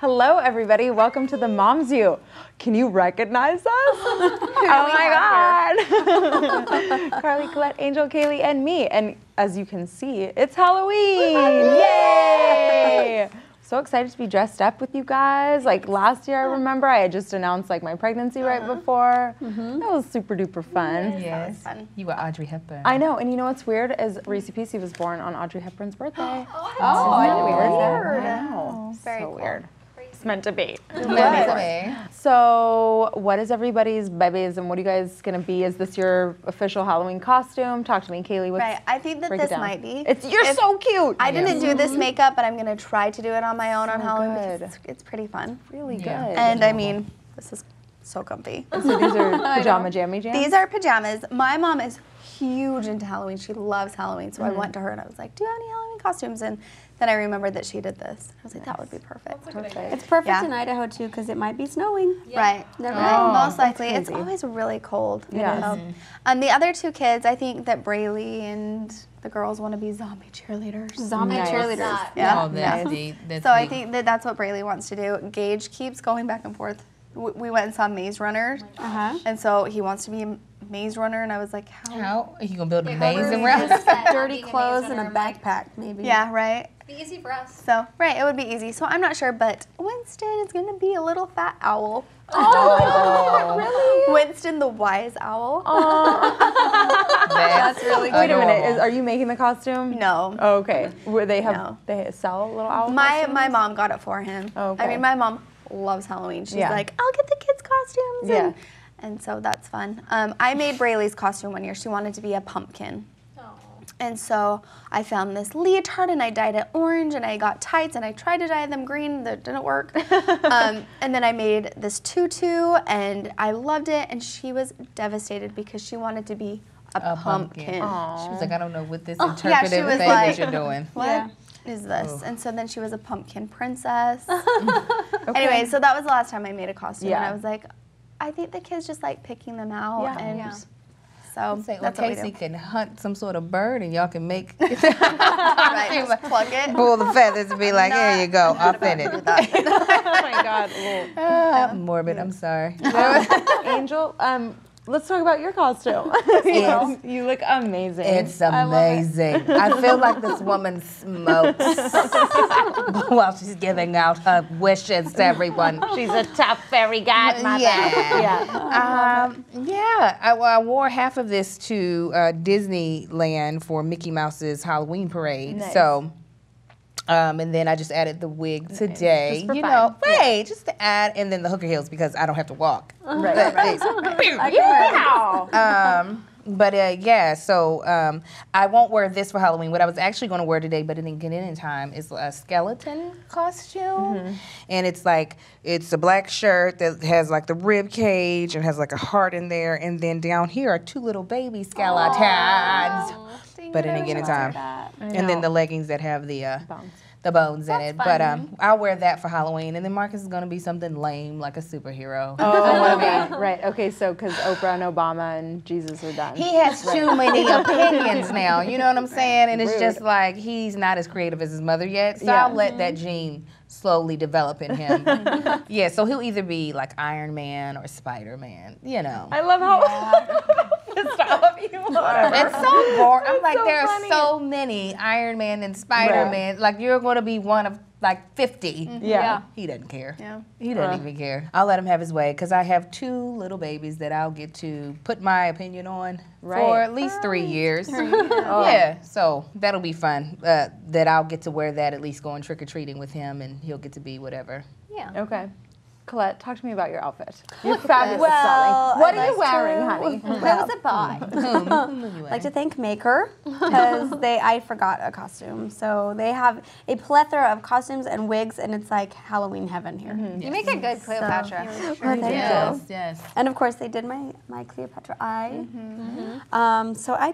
Hello, everybody. Welcome to the Moms U. Can you recognize us? Oh my God. Carly, Katilette, Angel, Kayli, and me. And as you can see, it's Halloween. Yay! So excited to be dressed up with you guys. Like last year, I remember I had just announced like my pregnancy right before. That was super duper fun. Yes, that was fun. You were Audrey Hepburn. I know, and you know what's weird is Reese Peasy was born on Audrey Hepburn's birthday. I didn't realize Weird. I know. Very so cool. weird. It's meant to be. So, So, what is everybody's babies, and what are you guys gonna be? Is this your official Halloween costume? Talk to me, Kayli. Right, I think that break it this down. might be. You're so cute. I didn't do this makeup, but I'm gonna try to do it on my own on Halloween because it's pretty fun. Really good. And I mean, this is so comfy. So these are pajama jammy jams? These are pajamas. My mom is huge into Halloween. She loves Halloween. So I went to her and I was like, do you have any Halloween costumes? And then I remembered that she did this. I was like, that would be perfect. It's perfect Yeah. in Idaho too because it might be snowing. Right. Never Right. Most likely. that's It's crazy. always really cold. Yeah. And the other two kids, I think that Braylee and the girls want to be zombie cheerleaders. Zombie Nice. cheerleaders. Yeah. oh, that's neat. That's So I neat. think that that's what Braylee wants to do. Gage keeps going back and forth. We went and saw Maze Runner, and so he wants to be a Maze Runner, and I was like, How are you gonna build a maze around? Dirty clothes and a backpack, maybe. Yeah, right. Be easy for us. So right, it would be easy. So I'm not sure, but Winston is gonna be a little fat owl. Oh, really? Winston the wise owl. That's really Wait a minute. Are you making the costume? No. Oh, okay. Where they have No. they sell little owl My costumes? mom got it for him. Oh, okay. I mean, my mom loves Halloween. She's Yeah. like, I'll get the kids' costumes. Yeah. And so that's fun. I made Braylee's costume one year. She wanted to be a pumpkin. And so I found this leotard and I dyed it orange and I got tights and I tried to dye them green. That didn't work. And then I made this tutu and I loved it. And she was devastated because she wanted to be a pumpkin. She was like, I don't know what this Yeah, interpretive she was thing like, that you're doing. What is this? And so then she was a pumpkin princess. Anyway, so that was the last time I made a costume. And I was like, I think the kids just like picking them out. Yeah. And so Say, well, that's what we Casey do. can hunt some sort of bird and y'all can make Right, just plug it. pull the feathers and be like, here you go, authentic. Oh my God. Morbid, I'm sorry. Angel, let's talk about your costume. You look amazing. It's amazing. I feel like this woman smokes while she's giving out her wishes to everyone. She's a tough fairy godmother. Yeah. I wore half of this to Disneyland for Mickey Mouse's Halloween parade. Nice. So, and then I just added the wig today. Just for You fun. know, right? Just to add, and then the hooker heels because I don't have to walk. Right. But yeah, so I won't wear this for Halloween. What I was actually going to wear today, but it didn't get in time, is a skeleton costume. And it's like, it's a black shirt that has like the rib cage and has like a heart in there. And then down here are two little baby skeletons. But it didn't get in time. And then the leggings that have the bones in it. But I'll wear that for Halloween. And then Marcus is going to be something lame, like a superhero. Right. Okay. So, because Oprah and Obama and Jesus are done. He has too many opinions now. You know what I'm saying? And it's just like he's not as creative as his mother yet. So I'll let that gene slowly develop in him. Yeah. So he'll either be like Iron Man or Spider-Man. You know. I love how pissed off you are. It's so boring. I'm like, so there funny. are so many Iron Man and Spider-Man. Like, you're going to be one of like 50. Yeah. He doesn't care. Yeah. He doesn't even care. I'll let him have his way because I have two little babies that I'll get to put my opinion on for at least 3 years. Yeah, so that'll be fun. That I'll get to wear that, at least going trick-or-treating with him, and he'll get to be whatever. Yeah. Okay. Katilette, talk to me about your outfit. You're fabulous, Well, darling. What I are you like wearing, to- honey? Who was it by? I'd like to thank Maker because I forgot a costume. So they have a plethora of costumes and wigs, and it's like Halloween heaven here. You make a good Cleopatra. Well, thank you. Yes. And of course, they did my Cleopatra eye. So I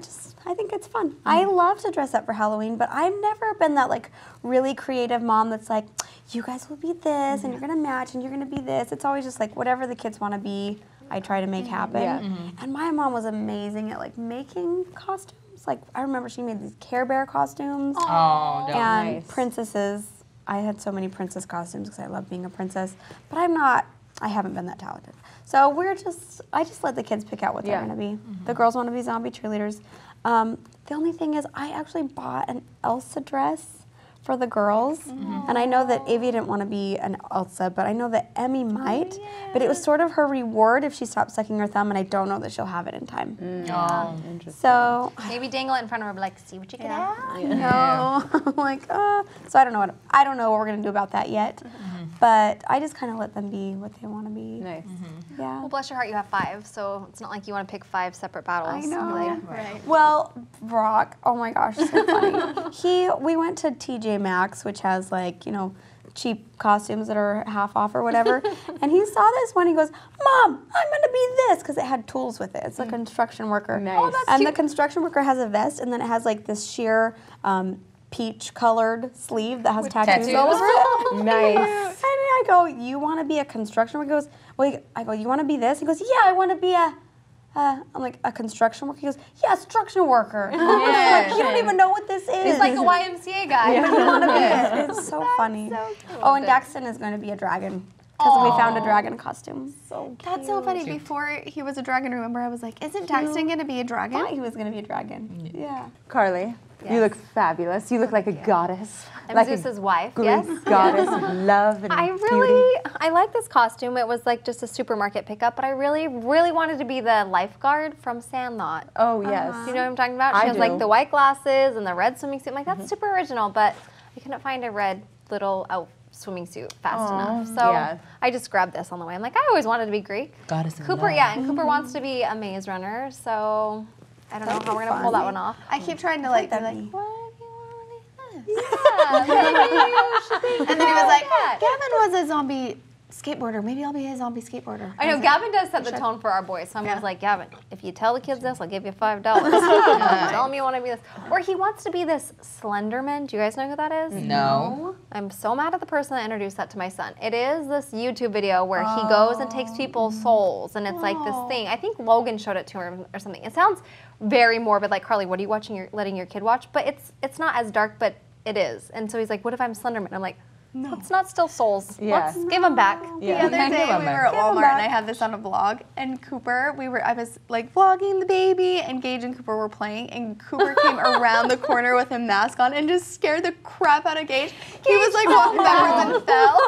think it's fun. I love to dress up for Halloween, but I've never been that like really creative mom that's like, you guys will be this, and you're gonna match, and you're gonna be this. It's always just like whatever the kids want to be, I try to make happen. And my mom was amazing at like making costumes. Like I remember she made these Care Bear costumes Oh, and nice. princesses. I had so many princess costumes because I love being a princess, but I haven't been that talented. So I just let the kids pick out what they're going to be. The girls want to be zombie cheerleaders. The only thing is I actually bought an Elsa dress for the girls. And I know that Avia didn't want to be an Elsa, but I know that Emmy might. But it was sort of her reward if she stopped sucking her thumb, and I don't know that she'll have it in time. Interesting. So Maybe dangle it in front of her, like, see what you get out. no, I'm like, so I don't know what we're gonna do about that yet. But I just kind of let them be what they want to be. Nice. Yeah. Well, bless your heart, you have 5, so it's not like you want to pick 5 separate battles. I know. Like, Right. Well, Brock, oh my gosh, so funny. We went to TJ Maxx, which has like, cheap costumes that are half off or whatever. And he saw this one, he goes, Mom, I'm gonna be this, because it had tools with it. It's a construction worker. Nice. Oh, that's and cute. the construction worker has a vest, and then it has like this sheer peach colored sleeve that has tattoos all over it. Nice. And I go, you want to be a construction worker? He goes, well, I go, you want to be this? He goes, yeah, I want to be I'm like, a construction worker? He goes, yeah, a construction worker. I'm like, you don't even know what this is. he's like a YMCA guy. But you want to be it. It's so funny. Oh, and Daxton is going to be a dragon. Because we found a dragon costume. So cute. That's so funny. Before he was a dragon, remember, I was like, isn't Daxton going to be a I dragon? thought he was going to be a dragon. Yeah. Carly, you look fabulous. You look like a goddess. I'm like Zeus's wife, Greek yes. goddess of love and I like this costume. It was like just a supermarket pickup, but I really, really wanted to be the lifeguard from Sandlot. Oh, yes. You know what I'm talking about? I She has do. like the white glasses and the red swimming suit. I'm like, that's super original, but I couldn't find a red little swimming suit fast enough. So yeah. I just grabbed this on the way. I'm like, I always wanted to be Greek. Goddess of Cooper, love. yeah, and Cooper wants to be a maze runner, so I don't know how we're gonna pull that one off. I keep trying to like, be like, That'd be- What do you want to be? Yeah, and then he was like, Yeah. Gavin was a zombie skateboarder. Maybe I'll be a zombie skateboarder. I know Gavin does set the tone for our boys, so I'm always like, Gavin, if you tell the kids this, I'll give you $5. Tell them you want to be this, or he wants to be this Slenderman. Do you guys know who that is? No. I'm so mad at the person that introduced that to my son. It is this YouTube video where he goes and takes people's souls, and it's like this thing. I think Logan showed it to him or something. It sounds very morbid, like, Carly, what are you letting your kid watch? But it's not as dark, but it is. And so he's like, what if I'm Slenderman? I'm like, let's not steal souls. Yeah. Let's give them back. The other day we were at Walmart and I had this on a vlog, and I was like vlogging the baby, and Gage and Cooper were playing, and Cooper came around the corner with a mask on and just scared the crap out of Gage. He was like walking backwards and fell,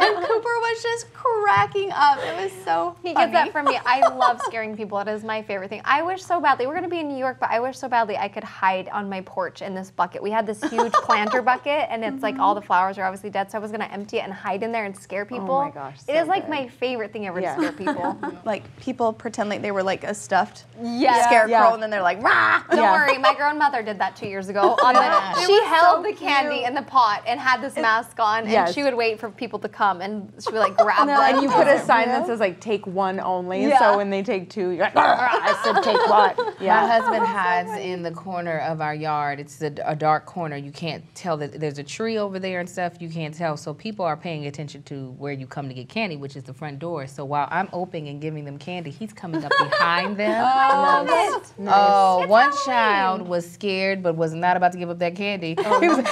and Cooper was just cracking up. It was so funny. He gets that from me. I love scaring people. It is my favorite thing. I wish so badly, we're going to be in New York, but I wish so badly I could hide on my porch in this bucket. We had this huge planter bucket, and it's like all the flowers are obviously dead, so I was going to empty it and hide in there and scare people. Oh my gosh, It so is like good. my favorite thing ever Yeah. to scare people. Like people pretend like they were like a stuffed Yes. scarecrow, Yeah. and then they're like, rah! Don't Yeah. worry, my grown mother did that 2 years ago. She held the candy in the pot and had this mask on, and Yes. she would wait for people to come, and she would like grab them. And you put a sign that says like take one only. Yeah. So when they take two, you're like, I said take one. My Yeah. husband hides in the corner of our yard. It's a dark corner. You can't tell that there's a tree over there and stuff. You can't tell. So people are paying attention to where you come to get candy, which is the front door. So while I'm opening and giving them candy, he's coming up behind them. Oh, one child was scared but was not about to give up that candy. He was like,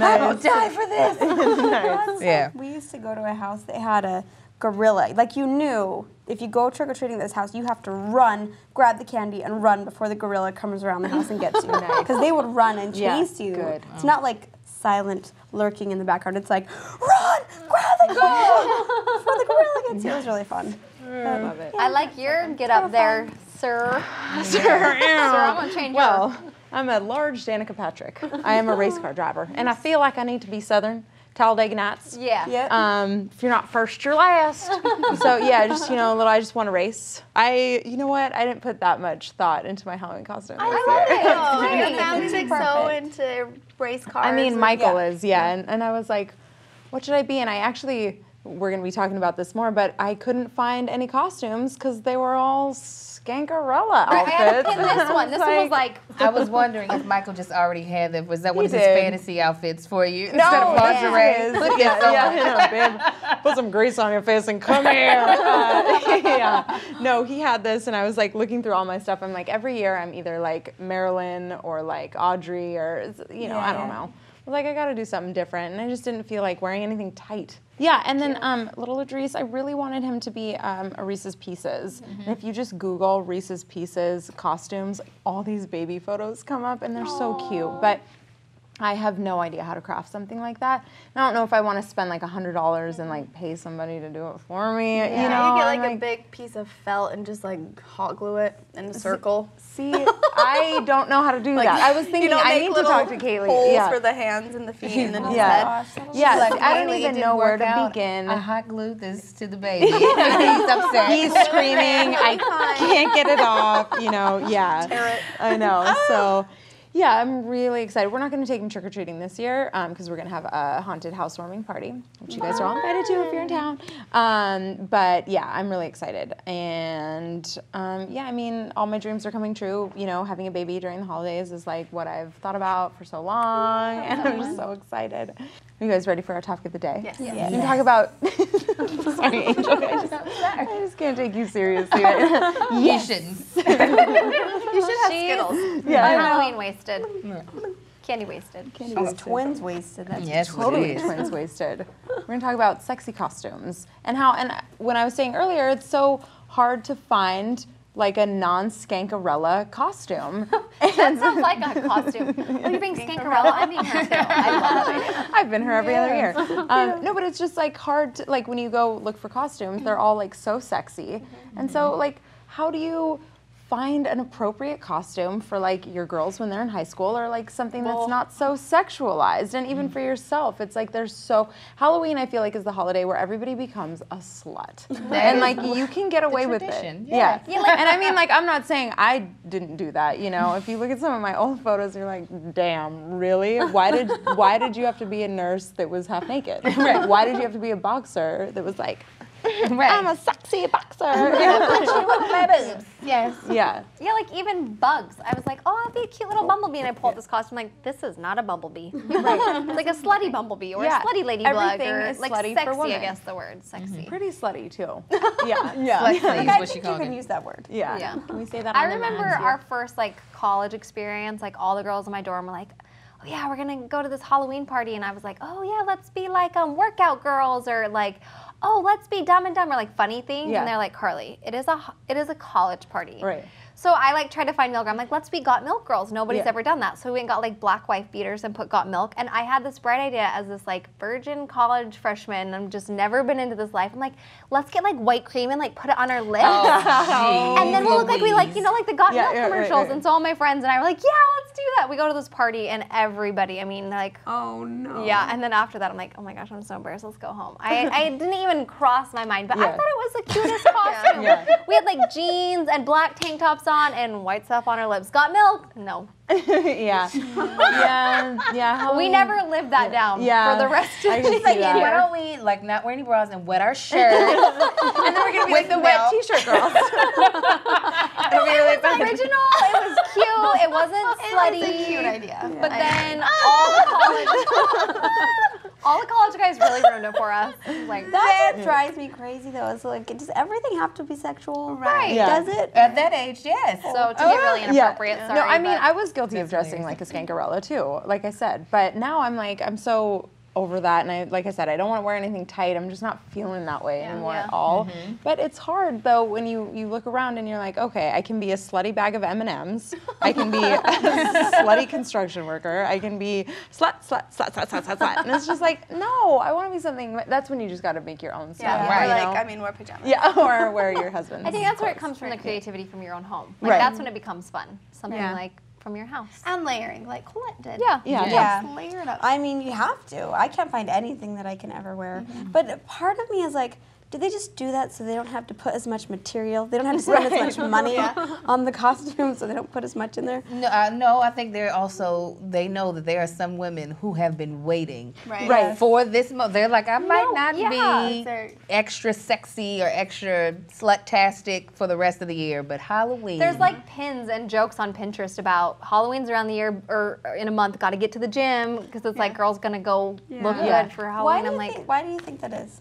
I will die for this. Yeah. We used to go to a house that had a gorilla. Like, you knew if you go trick-or-treating at this house, you have to run, grab the candy, and run before the gorilla comes around the house and gets you. Because they would run and chase you. good. It's not like silent lurking in the background. It's like, run, grab the gorilla before the gorilla gets you. It was really fun. Love it. I like your get up there, sir. Sir, I'm gonna change Well, I'm a large Danica Patrick. I am a race car driver, and I feel like I need to be Southern. Talladega Nights. Yeah. Yep. If you're not first, you're last. So yeah, just I just want to race. You know what? I didn't put that much thought into my Halloween costume. Oh, the family's like so into race cars. I mean, Michael is, and I was like, what should I be? And I actually we're going to be talking about this more, but I couldn't find any costumes because they were all Skankarella outfits. I had to pin this one. This one was like... I was wondering if Michael just already had them. Was that one of his did. fantasy outfits for you? No, Instead of lingerie? yeah. Put Yeah, this on. yeah, babe, put some grease on your face and come here. Yeah. No, he had this, and I was like looking through all my stuff. I'm like, every year I'm either like Marilyn or like Audrey or, you know, I don't know. I was like, I gotta do something different, and I just didn't feel like wearing anything tight. Yeah, and then little Idris, I really wanted him to be a Reese's Pieces. And if you just Google Reese's Pieces costumes, all these baby photos come up, and they're so cute. But I have no idea how to craft something like that. And I don't know if I want to spend like $100 and like pay somebody to do it for me. Yeah, You know, you get I'm like a big piece of felt and just like hot glue it in a circle. See, I don't know how to do that. I was thinking I need to talk to Kaylee. Holes for the hands and the feet and then his Yeah. head. Yes, Like, I don't Kaylee even didn't know where work to out. begin. I hot glued this to the baby. He's upset. He's screaming. I can't get it off. You know, yeah. Tear it. I know. So, yeah, I'm really excited. We're not going to take him trick or treating this year because we're going to have a haunted housewarming party, which you guys are all invited to if you're in town. But yeah, I'm really excited. And yeah, I mean, all my dreams are coming true. You know, having a baby during the holidays is like what I've thought about for so long, and I'm just so excited. Are you guys ready for our topic of the day? Yes. We can talk about. Sorry, Angel. I just can't take you seriously. You shouldn't. You should have Skittles. Yeah. Halloween wasted. Candy wasted. She's twins wasted. That's Yes, Totally it is. twins wasted. We're gonna talk about sexy costumes and how. And when I was saying earlier, it's so hard to find like a non-Skankarella costume. That sounds like a costume. Oh, you're being Skankarella? I'm being her too. I love that. I've been her every other year. No, but it's just like hard to, like when you go look for costumes, they're all like so sexy. And so like, how do you find an appropriate costume for like your girls when they're in high school, or like something that's not so sexualized? And even for yourself, it's like there's so, Halloween I feel like is the holiday where everybody becomes a slut. And like you can get away with it. tradition, Yeah. And I mean, like, I'm not saying I didn't do that, you know. If you look at some of my old photos, you're like, damn, really? Why did you have to be a nurse that was half naked? Right. Why did you have to be a boxer that was like, I'm a sexy boxer? Yes. Yeah. Yeah, like even bugs. I was like, oh, I'll be a cute little bumblebee, and I pulled this costume. Like, this is not a bumblebee. Right. It's like a slutty bumblebee or a slutty ladybug, Everything or is like slutty sexy. for women. I guess the word sexy. Pretty slutty too. Yeah. Slutty is I what she think you called can it. use that word. Yeah. Yeah. Can we say that? I on the remember Moms our first like college experience. Like all the girls in my dorm were like, oh yeah, we're gonna go to this Halloween party, and I was like, oh yeah, let's be like workout girls, or like, oh, let's be Dumb and Dumber, like funny things. Yeah. And they're like, Carly, it is a college party. Right. So I like tried to find milk. I'm like, let's be Got Milk girls. Nobody's Yeah. ever done that. So we went and got like black wife beaters and put Got Milk. And I had this bright idea as this like virgin college freshman. I've just never been into this life. I'm like, let's get like white cream and like put it on our lips. And then we'll look like we like, you know, like the Got Yeah, Milk yeah, right, commercials. right. And so all my friends and I were like, yeah, let's do that. We go to this party and everybody, I mean, they're like, Oh no. yeah. And then after that, I'm like, oh my gosh, I'm so embarrassed. Let's go home. I didn't even cross my mind, but I Yeah. thought it was the cutest costume. Yeah. We had like jeans and black tank tops on and white stuff on our lips. Got milk? No. Yeah. Yeah. We never lived that down Yeah. for the rest of I the can She's like, see and that. why don't we like not wear any bras and wet our shirt? And then we're gonna be like the wet T-shirt girls. It was original. It was cute. It wasn't slutty. It's a cute idea. But then all the college guys really ruined it for us. Like That's what drives me crazy though. Is like, does everything have to be sexual? Right. Yeah. Does it? At that age, yes. so to get really inappropriate. Sorry. No, I mean, but- I was guilty of dressing like a Skankarella too, like I said. But now I'm like, I'm so over that, and like I said, I don't want to wear anything tight. I'm just not feeling that way anymore at all. But it's hard though when you look around and you're like, okay, I can be a slutty bag of M&Ms. I can be a slutty construction worker. I can be slut. And it's just like, no, I want to be something. That's when you just got to make your own stuff. Yeah. Right. Or like, you know? I mean, wear pajamas. Yeah, or wear your husband's. I think that's where it clothes. comes from, the creativity from your own home. Like Right. that's when it becomes fun. Something Yeah. like from your house. And layering, like Colette did. Yeah. Yeah. Yeah. Just layer it up. I mean, you have to. I can't find anything that I can ever wear. But part of me is like, do they just do that so they don't have to put as much material? They don't have to spend as much money on the costume, so they don't put as much in there? No, I think they're also, they know that there are some women who have been waiting for this moment. They're like, I might not be extra sexy or extra slut-tastic for the rest of the year, but Halloween. There's like pins and jokes on Pinterest about Halloween's around the year or in a month, got to get to the gym because it's like girls gonna go look good for Halloween. Why do you think that is?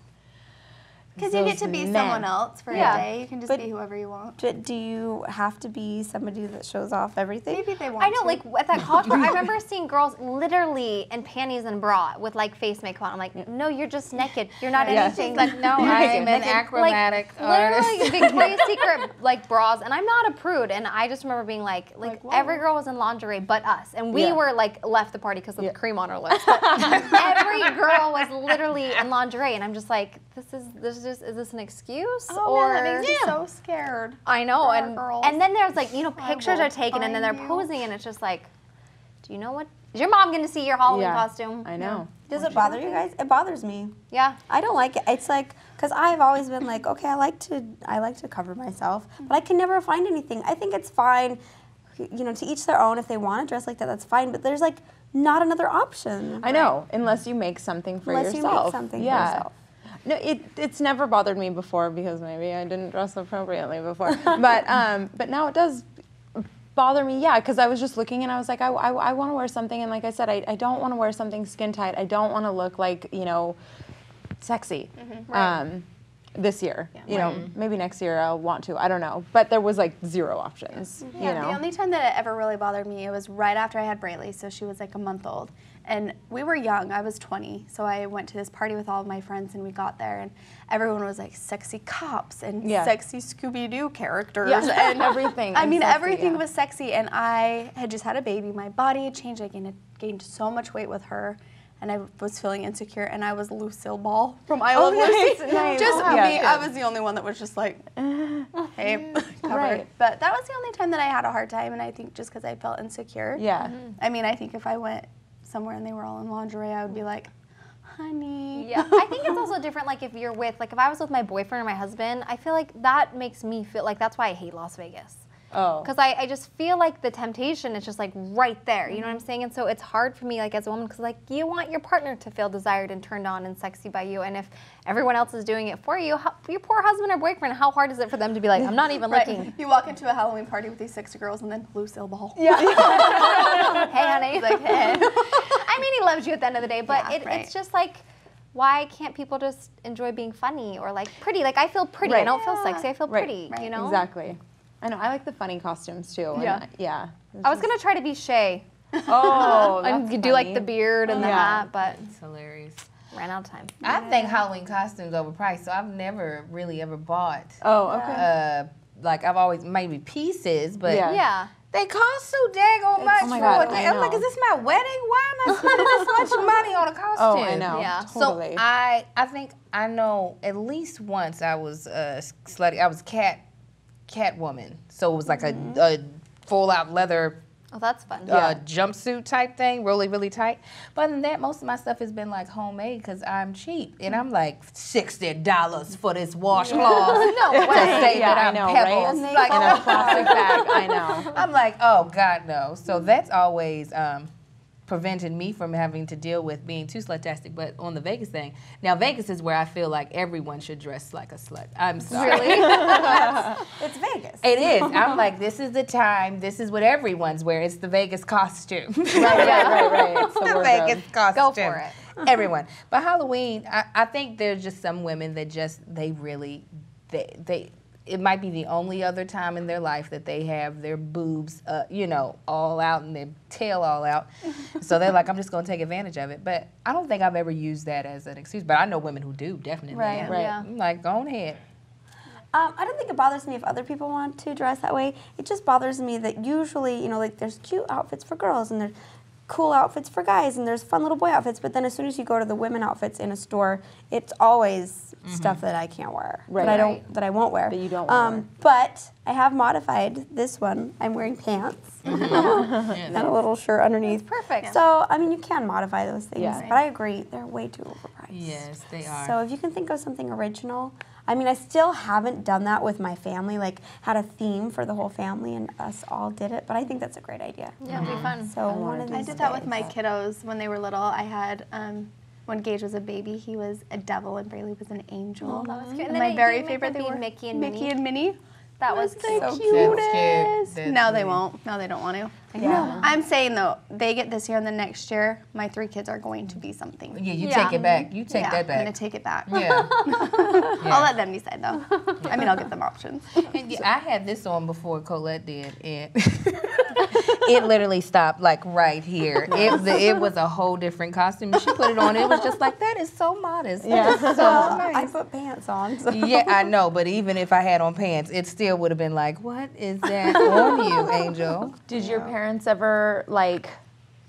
Because you get to be someone else for a day. You can just be whoever you want. Do you have to be somebody that shows off everything? Maybe they want I know, to. like at that college party, I remember seeing girls literally in panties and bra with like face makeup on. I'm like, no, you're just naked. You're not anything. Like, no, I'm an acrobatic artist. Literally Victoria's Secret like bras, and I'm not a prude. And I just remember being like every girl was in lingerie but us, and we were like left the party because of the cream on our lips. But every girl was literally in lingerie, and I'm just like, is this an excuse? Or man, that makes me so scared. I know, and then there's like, you know, pictures are taken and then they're posing, and it's just like, do you know what? Is your mom gonna see your Halloween costume? I know. Does it bother you guys? It bothers me. Yeah. I don't like it. It's like, because I've always been like, okay, I like to cover myself, but I can never find anything. I think it's fine, you know, to each their own. If they want to dress like that, that's fine. But there's like not another option. I know, unless you make something for yourself. Unless you make something for yourself. No, it's never bothered me before because maybe I didn't dress appropriately before. But now it does bother me, because I was just looking and I was like, I want to wear something, and like I said, I don't want to wear something skin tight. I don't want to look like, you know, sexy. This year, you know, maybe next year I'll want to. I don't know, but there was like zero options. Yeah, you know? The only time that it ever really bothered me, it was right after I had Braylee, so she was like a month old. And we were young, I was 20, so I went to this party with all of my friends and we got there and everyone was like sexy cops and sexy Scooby-Doo characters and everything. I mean, everything was sexy, and I had just had a baby. My body had changed, I gained so much weight with her. And I was feeling insecure, and I was Lucille Ball from I Love Lucy. Just me, I was the only one that was just like, hey, covered. But that was the only time that I had a hard time, and I think just because I felt insecure. Yeah. I mean, I think if I went somewhere and they were all in lingerie, I would be like, honey. Yeah, I think it's also different, like if you're with, like if I was with my boyfriend or my husband, I feel like that makes me feel like, that's why I hate Las Vegas. Oh. Because I just feel like the temptation is just like right there, you know what I'm saying? And so it's hard for me like as a woman because like you want your partner to feel desired and turned on and sexy by you, and if everyone else is doing it for you, your poor husband or boyfriend, how hard is it for them to be like, I'm not even looking? You walk into a Halloween party with these sexy girls and then Lucille Ball. Yeah. Hey honey. He's like, hey. I mean, he loves you at the end of the day, but it's just like, why can't people just enjoy being funny or like pretty? Like I feel pretty, I don't feel sexy, I feel pretty, you know? Exactly. I know, I like the funny costumes too. Yeah. I was gonna try to be Shay. Oh, and do like the beard and the hat, but it's hilarious. Ran out of time. I think Halloween costumes overpriced, so I've never really ever bought. Oh, okay. Like I've always maybe pieces, but they cost so daggone much. Oh my God, I'm like, is this my wedding? Why am I spending this much money on a costume? Oh, I know. Yeah. Totally. So I think I know at least once I was slutty. I was Catwoman, so it was like a full-out leather Oh, that's fun. jumpsuit type thing, really, really tight. But other than that, most of my stuff has been like homemade because I'm cheap. And I'm like, $60 for this washcloth. No way. To say that I I'm know, Pebbles. right? Like, In a plastic bag, I know. I'm like, oh, God, no. So that's always prevented me from having to deal with being too slutastic. But on the Vegas thing, now Vegas is where I feel like everyone should dress like a slut. I'm sorry. Really? It's Vegas. It is. I'm like, this is the time. This is what everyone's wearing. It's the Vegas costume. Right. It's the the wardrobe. Vegas costume. Go for it. Everyone. But Halloween, I think there's just some women that just, they it might be the only other time in their life that they have their boobs, all out and their tail all out. So they're like, I'm just going to take advantage of it. But I don't think I've ever used that as an excuse. But I know women who do, definitely. Right. Yeah. I'm like, go on ahead. I don't think it bothers me if other people want to dress that way. It just bothers me that usually, like there's cute outfits for girls and there's cool outfits for guys and there's fun little boy outfits, but then as soon as you go to the women outfits in a store, it's always stuff that I can't wear, that I won't wear. That you don't want to wear. But I have modified this one. I'm wearing pants and a little shirt underneath. Perfect. So, I mean, you can modify those things, Yeah. but I agree, they're way too overpriced. Yes, they are. So if you can think of something original, I mean, I still haven't done that with my family, like had a theme for the whole family and us all did it, but I think that's a great idea. Yeah, it'd be fun. So one of these I did that with days. my kiddos when they were little. I had, when Gage was a baby, he was a devil and Braylee was an angel. That was cute. And then my they very make favorite, them they be were Mickey and Mickey Minnie. and Minnie. That was the cute. cutest. That's Now they cute. won't. Now they don't want to. Yeah. I'm saying though, they get this year and the next year, my 3 kids are going to be something. Yeah, you Yeah. take it back. You take that I'm back. gonna take it back. Yeah. I'll let them decide though. I mean, I'll give them options. And yeah, I had this on before Colette did, and it literally stopped like right here. It was a whole different costume. She put it on. It was just like, that is so modest. That is so I nice. put pants on. So. Yeah, I know, but even if I had on pants, it still would have been like, what is that on you, Angel? Did your parents ever like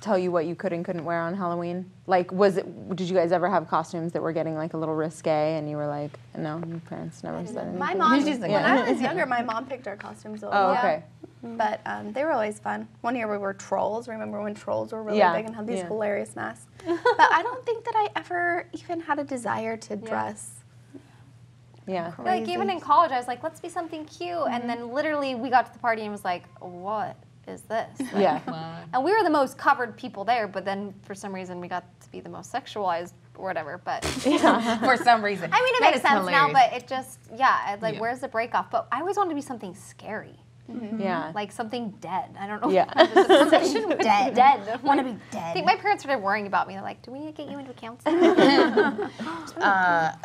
tell you what you could and couldn't wear on Halloween? Like, did you guys ever have costumes that were getting like a little risque and you were like, no, your parents never said anything? My mom, She's like, when I was younger, my mom picked our costumes. Oh, okay. But they were always fun. One year we were trolls. Remember when trolls were really Yeah. big and had these Yeah. hilarious masks? But I don't think that I ever even had a desire to dress. Yeah. Like even in college, I was like, let's be something cute. Mm-hmm. And then literally we got to the party and was like, what is this? Like, Yeah. And we were the most covered people there, but then for some reason we got to be the most sexualized or whatever. But For some reason. I mean, it That makes is sense now, hilarious. but it just, like, Yeah. where's the break off? But I always wanted to be something scary. Yeah. Like something dead. I don't know. Yeah. Something Dead. dead. Want to be I dead. think my parents started worrying about me. They're like, do we need to get you into counseling?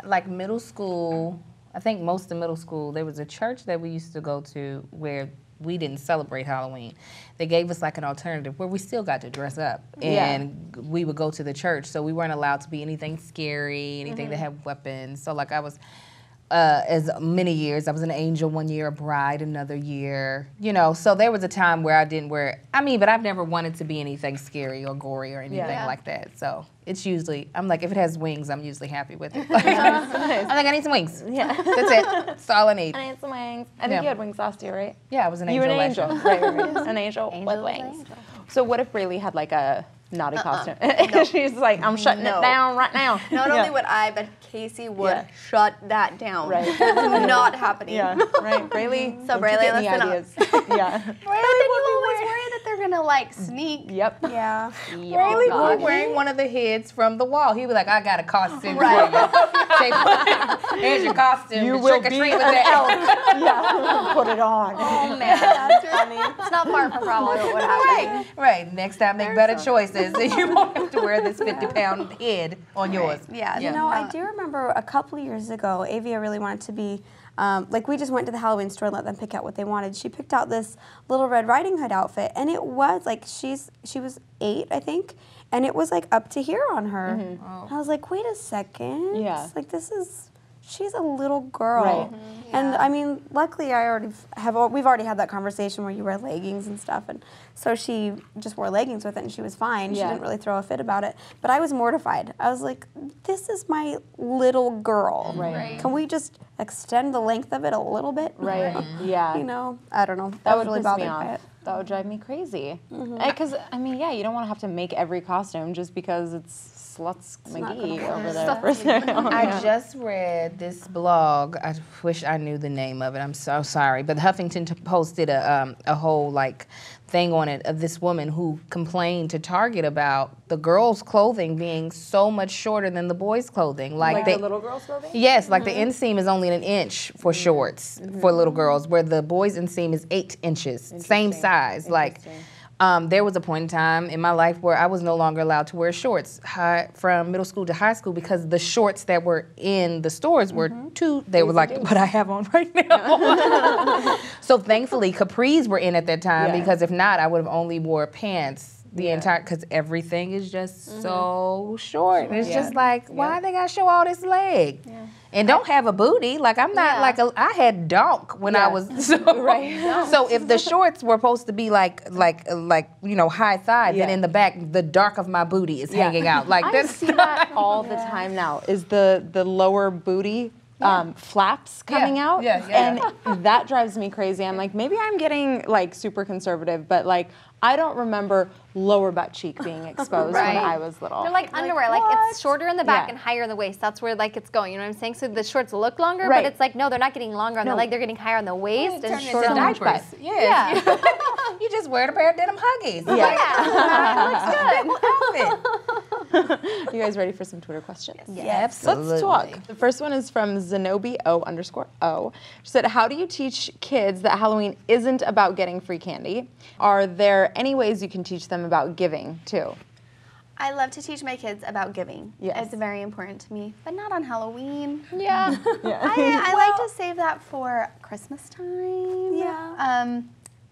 Like middle school, I think most of middle school, there was a church that we used to go to where we didn't celebrate Halloween. They gave us like an alternative where we still got to dress up, and we would go to the church. So we weren't allowed to be anything scary, anything that had weapons. So like I was, as many years, I was an angel one year, a bride another year, you know. So there was a time where I didn't wear, but I've never wanted to be anything scary or gory or anything like that. So it's usually, I'm like, if it has wings, I'm usually happy with it. Like, I'm like, I need some wings. Yeah. That's it. That's all I need. I need some wings. I think you had wings last year, right? Yeah, I was an You angel an last angel. year. Right. An angel with Angel with wings. angel. So what if Braylee had like a naughty costume? She's like, I'm shutting it down right now. Not only would I, but Casey would Yeah. shut that down. Right. It's not happening. Yeah, right. Braylee, So don't you Braylee, get any listen up. ideas. Yeah. But then you always worry that they're gonna like sneak. Yep. Yeah. Riley was wearing one of the heads from the wall. He'd be like, I got a costume for you. Here's your costume. You to will trick or be treat an with that. Yeah. Put it on. Oh man, that's funny. It's not far from probably what would happen. Right. Next time, make better choices. You won't have to wear this 50-pound head on yours. Yeah. You know, I do remember a couple of years ago, Avia really wanted to be, like we just went to the Halloween store and let them pick out what they wanted. She picked out this Little Red Riding Hood outfit, and it was like, she was 8, I think, and it was like up to here on her. And I was like, wait a second. Yeah. Like she's a little girl. Right. And I mean, luckily we've already had that conversation where you wear leggings and stuff, and so she just wore leggings with it and she was fine. She Yeah. didn't really throw a fit about it. But I was mortified. I was like, this is my little girl. Right. Can we just extend the length of it a little bit? Right. Yeah. You know, I don't know. That I would was really piss me bothered by off. it. That would drive me crazy. Because, I mean, yeah, you don't want to have to make every costume just because it's Sluts McGee over there. I just read this blog. I wish I knew the name of it. I'm so sorry. But Huffington Post did a whole like thing on it of this woman who complained to Target about the girls' clothing being so much shorter than the boys' clothing. Like the little girls' clothing? Yes, like the inseam is only an inch for shorts for little girls, where the boys' inseam is 8 inches, same size. Like, there was a point in time in my life where I was no longer allowed to wear shorts from middle school to high school because the shorts that were in the stores were they were like what I have on right now. So thankfully capris were in at that time because if not, I would have only wore pants the entire, because everything is just so short. It's just like, why they gotta show all this leg? And don't have a booty. Like I'm not like I had donk when I was so if the shorts were supposed to be like you know high thigh, then in the back the dark of my booty is hanging out. Like I that's see that all the time now. Is the lower booty flaps coming out. Yeah. And that drives me crazy. I'm like, maybe I'm getting like super conservative, but like I don't remember lower butt cheek being exposed when I was little. They're like underwear, like it's shorter in the back and higher in the waist. That's where like it's going. You know what I'm saying? So the shorts look longer, but it's like no, they're not getting longer on the leg. They're getting higher on the waist and shorter on the diapers. butt. Yeah. You just wear a pair of denim Huggies. Yeah, looks good. You guys ready for some Twitter questions? Yes, Let's talk. The first one is from Zenobio_O. She said, how do you teach kids that Halloween isn't about getting free candy? Are there any ways you can teach them about giving too? I love to teach my kids about giving. Yes. It's very important to me, but not on Halloween. Yeah. I like to save that for Christmas time. Yeah.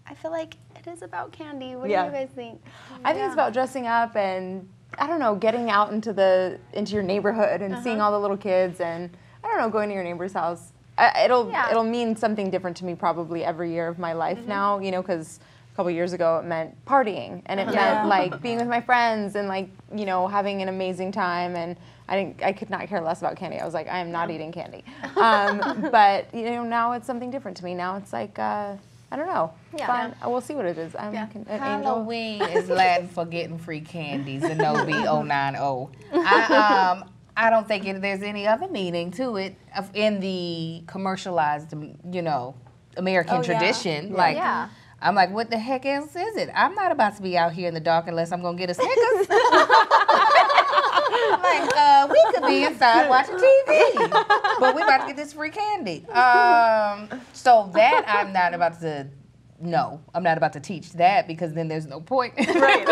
I feel like it is about candy. What do Yeah. you guys think? I think it's about dressing up and, I don't know, getting out into your neighborhood and seeing all the little kids and, I don't know, going to your neighbor's house. It'll mean something different to me probably every year of my life now, you know, because a couple years ago it meant partying and it meant like being with my friends and like, you know, having an amazing time, and I could not care less about candy. I was like, I am not eating candy. But, you know, now it's something different to me. Now it's like, I don't know. Yeah. Fun. We'll see what it is. Halloween is Latin for getting free candy. Zenobie 090. I don't think there's any other meaning to it in the commercialized, you know, American tradition. Like, I'm like, what the heck else is it? I'm not about to be out here in the dark unless I'm gonna get a Snickers. Like, we could be inside watching TV, but we about to get this free candy. So that I'm not about to. No, I'm not about to teach that because then there's no point. Right.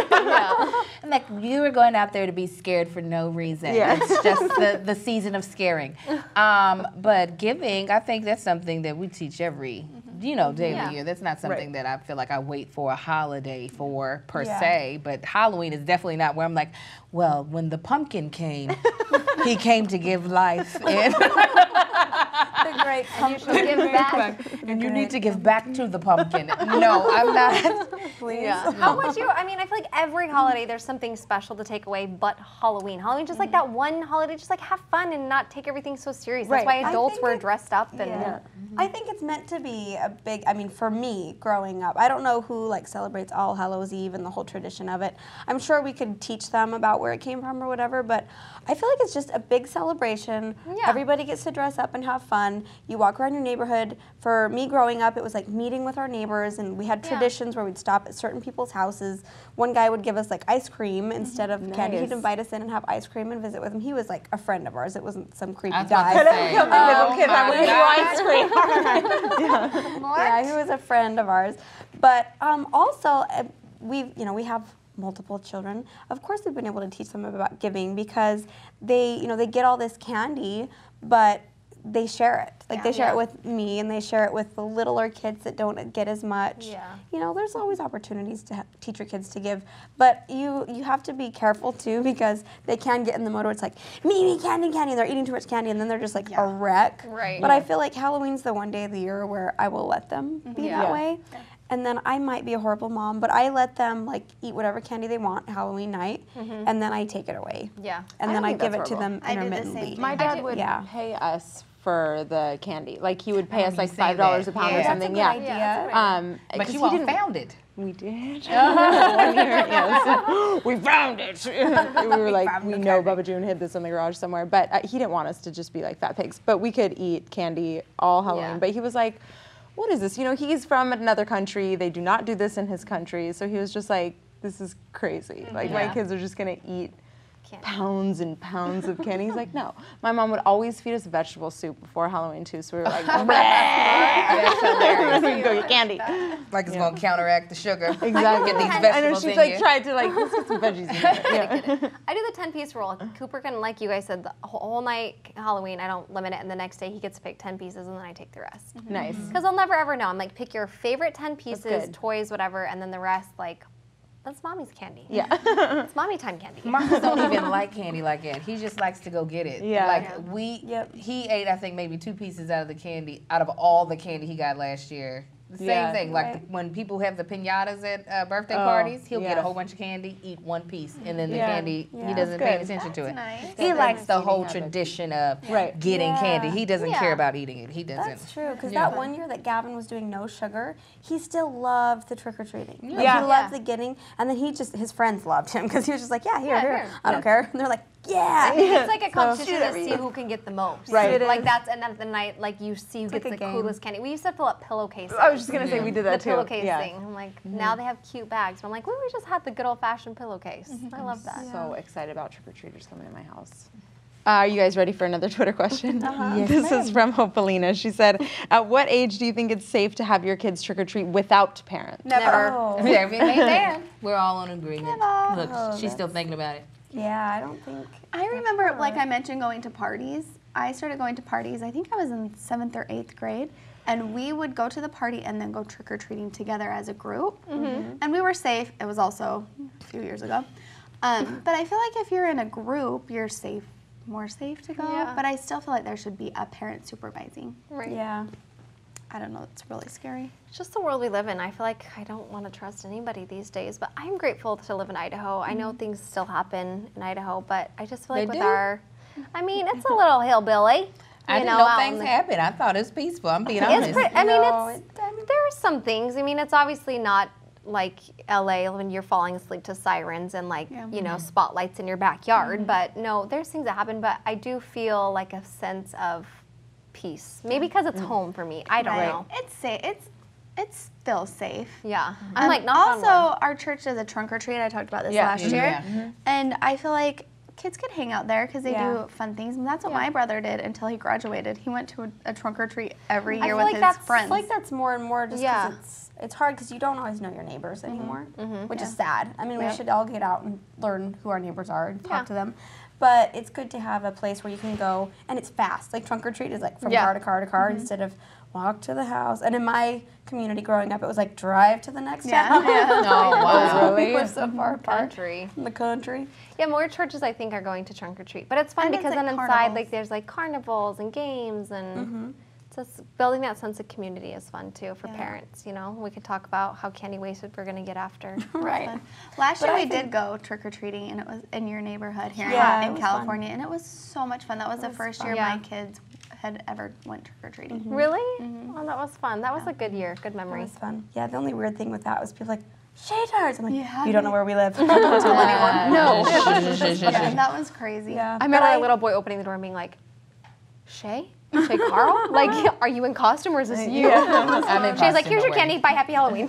I'm like, you were going out there to be scared for no reason. Yeah. It's just the season of scaring. But giving, I think that's something that we teach every, you know, day of the year. That's not something that I feel like I wait for a holiday for per se. But Halloween is definitely not where I'm like, well, when the pumpkin came, he came to give life. And The great And you should give back. and you need to give back to the pumpkin. No, I'm not. Please. Yeah. How would you? I mean, I feel like every holiday there's something special to take away, but Halloween. Halloween, just like that one holiday, just like have fun and not take everything so serious. That's why adults were dressed up and. I think it's meant to be a big, I mean, for me, growing up, I don't know who like celebrates All Hallows Eve and the whole tradition of it. I'm sure we could teach them about where it came from or whatever, but I feel like it's just a big celebration. Yeah. Everybody gets to dress up and have fun. You walk around your neighborhood. For me growing up, it was like meeting with our neighbors, and we had traditions where we'd stop at certain people's houses. One guy would give us like ice cream instead of candy. He'd invite us in and have ice cream and visit with him. He was like a friend of ours. It wasn't some creepy guy. Little kids, I would ice cream. Yeah, he was a friend of ours. But also, we have multiple children. Of course, we've been able to teach them about giving because they get all this candy, but they share it. Like they share it with me, and they share it with the littler kids that don't get as much. Yeah. You know, there's always opportunities to teach your kids to give, but you have to be careful too because they can get in the mode where it's like me, candy, and they're eating too much candy, and then they're just like a wreck. Right. But I feel like Halloween's the one day of the year where I will let them be that way. And then I might be a horrible mom, but I let them like eat whatever candy they want Halloween night, and then I take it away. Yeah. And then I give it to them I do the intermittently. same. My dad would pay us for the candy. Like he would pay us like $5 a pound or something. But you all found it. We did. 1 year, yes. We found it. We were like, we know Bubba June hid this in the garage somewhere. But he didn't want us to just be like fat pigs. But we could eat candy all Halloween. But he was like, what is this? You know, he's from another country. They do not do this in his country. So he was just like, this is crazy. Like my kids are just going to eat pounds and pounds of candy. He's like, no. My mom would always feed us vegetable soup before Halloween too, so we were like, That's hilarious. we can go get candy. Like it's gonna counteract the sugar. Exactly. Get these vegetables I know she's in like you. tried to like, let's get some veggies in there. I do the 10-piece rule. Cooper can, like you guys said, the whole night Halloween, I don't limit it, and the next day he gets to pick 10 pieces, and then I take the rest. Nice. Because I'll never ever know. I'm like, pick your favorite 10 pieces, good. toys, whatever, and then the rest, like, that's mommy's candy. Yeah. It's mommy time candy. Marcus don't even like candy like that. He just likes to go get it. Yeah. Like he ate, I think, maybe 2 pieces out of the candy, out of all the candy he got last year. Same thing. Like when people have the pinatas at birthday parties, he'll get a whole bunch of candy, eat one piece, and then the candy, he doesn't pay attention to it. Nice. He likes the whole tradition of getting candy. He doesn't care about eating it. He doesn't. That's true, because that one year that Gavin was doing no sugar, he still loved the trick-or-treating. Like, he loved the getting, and then his friends loved him, because he was just like, here, I don't care. And they're like, it's like a competition to see who can get the most. Right. Like that's, and at the night, like you see who gets the coolest candy. We used to fill up pillowcases. I was just going to say we did that the too. Pillowcase thing. I'm like, now they have cute bags. But I'm like, we just had the good old-fashioned pillowcase. I love that. So excited about trick-or-treaters coming to my house. Are you guys ready for another Twitter question? Yes, this is from Hopalina. She said, at what age do you think it's safe to have your kids trick-or-treat without parents? Never. We're all on agreement. Look, she's still thinking about it. Yeah, I don't think. I remember, like I mentioned, going to parties. I started going to parties, I think I was in 7th or 8th grade, and we would go to the party and then go trick-or-treating together as a group. And we were safe. It was also a few years ago. But I feel like if you're in a group, you're more safe to go. Yeah. But I still feel like there should be a parent supervising. Right. Yeah. I don't know, it's really scary. It's just the world we live in. I feel like I don't want to trust anybody these days, but I'm grateful to live in Idaho. I know things still happen in Idaho, but I just feel like I mean, it's a little hillbilly. I didn't know things happen. I thought it was peaceful. I'm being honest. I mean, there are some things. I mean, it's obviously not like LA when you're falling asleep to sirens and like, you know, spotlights in your backyard, but no, there's things that happen, but I do feel like a sense of peace. Maybe because it's home for me. I don't know. It's safe. It's still safe. Yeah. I'm like, also, our church does a trunk or treat. I talked about this last year. And I feel like kids could hang out there because they do fun things. And that's what my brother did until he graduated. He went to a trunk or treat every year with his friends. I feel like that's more and more just because it's hard because you don't always know your neighbors anymore, which is sad. I mean, we should all get out and learn who our neighbors are and talk to them. But it's good to have a place where you can go, and it's fast. Like trunk or treat is like from car to car to car instead of walk to the house. And in my community growing up, it was like drive to the next town. Oh, wow. We were so far apart. in the country. Yeah, more churches I think are going to trunk or treat, but it's fun because then inside like there's like carnivals and games and just building that sense of community is fun too for parents. You know, we could talk about how candy wasted we're gonna get after. Last year we did go trick or treating, and it was in your neighborhood here in California, and it was so much fun. That was the first year my kids had ever went trick or treating. Really? Oh, that was fun. That was a good year. Good memory. It was fun. Yeah, the only weird thing with that was people like, Shaytards. I'm like, you don't know where we live. Don't tell anyone. No. That was crazy. Yeah. I remember a little boy opening the door and being like, Shay Carl? Like, are you in costume or is this you? She's like, here's your candy. Bye, happy Halloween.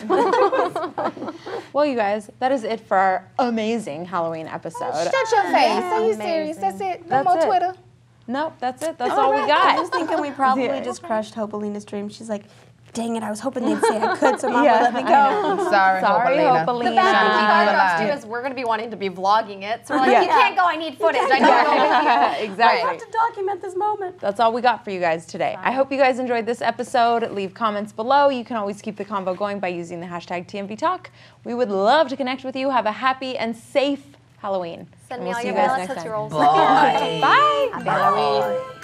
Well, you guys, that is it for our amazing Halloween episode. Shut your face. Are you serious? That's it? No more Twitter? Nope, that's it. That's all we got. I was thinking we probably just crushed Hopalina's dream. She's like, dang it, I was hoping they'd say I could, so Mom would let me go. Sorry, Hopalina. The bad thing is we're going to be wanting to be vlogging it, so we're like, you can't go, I need footage. I can't go with you. Exactly. I have to document this moment. That's all we got for you guys today. I hope you guys enjoyed this episode. Leave comments below. You can always keep the convo going by using the hashtag TMVTalk. We would love to connect with you. Have a happy and safe Halloween. Send And me we'll all see your you guys ballots next at time. your rolls. Bye. Bye. Happy Halloween.